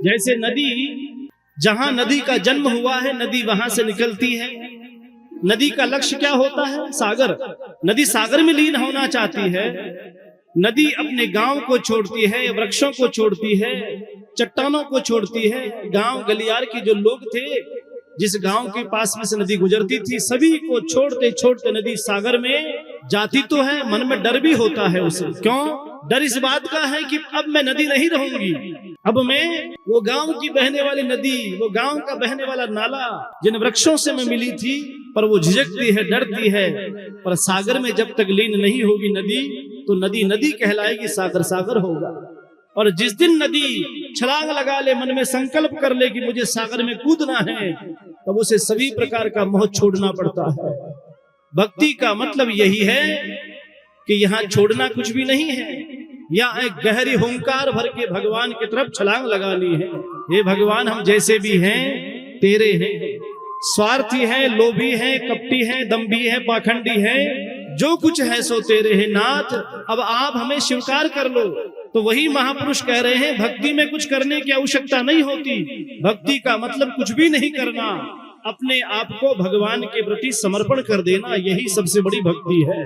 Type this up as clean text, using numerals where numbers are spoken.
जैसे नदी, जहां नदी का जन्म हुआ है नदी वहां से निकलती है। नदी का लक्ष्य क्या होता है? सागर। नदी सागर में लीन होना चाहती है। नदी अपने गांव को छोड़ती है, वृक्षों को छोड़ती है, चट्टानों को छोड़ती है। गांव गलियार के जो लोग थे, जिस गांव के पास में से नदी गुजरती थी, सभी को छोड़ते छोड़ते नदी सागर में जाती तो है, मन में डर भी होता है उसे। क्यों डर? इस बात का है कि अब मैं नदी नहीं रहूंगी, अब मैं वो गांव की बहने वाली नदी, वो गांव का बहने वाला नाला, जिन वृक्षों से मैं मिली थी, पर वो झिझकती है, डरती है। पर सागर में जब तक लीन नहीं होगी नदी, तो नदी नदी कहलाएगी, सागर सागर होगा। और जिस दिन नदी छलांग लगा ले, मन में संकल्प कर ले कि मुझे सागर में कूदना है, तब उसे सभी प्रकार का मोह छोड़ना पड़ता है। भक्ति का मतलब यही है कि यहाँ छोड़ना कुछ भी नहीं है, यहाँ एक गहरी हुंकार भर के भगवान की तरफ छलांग लगानी है। हे भगवान, हम जैसे भी हैं तेरे हैं, स्वार्थी है, लोभी है, कपटी है, दम्भी है, पाखंडी है, जो कुछ है सो तेरे है नाथ, अब आप हमें स्वीकार कर लो। तो वही महापुरुष कह रहे हैं, भक्ति में कुछ करने की आवश्यकता नहीं होती। भक्ति का मतलब कुछ भी नहीं करना, अपने आप को भगवान के प्रति समर्पण कर देना, यही सबसे बड़ी भक्ति है।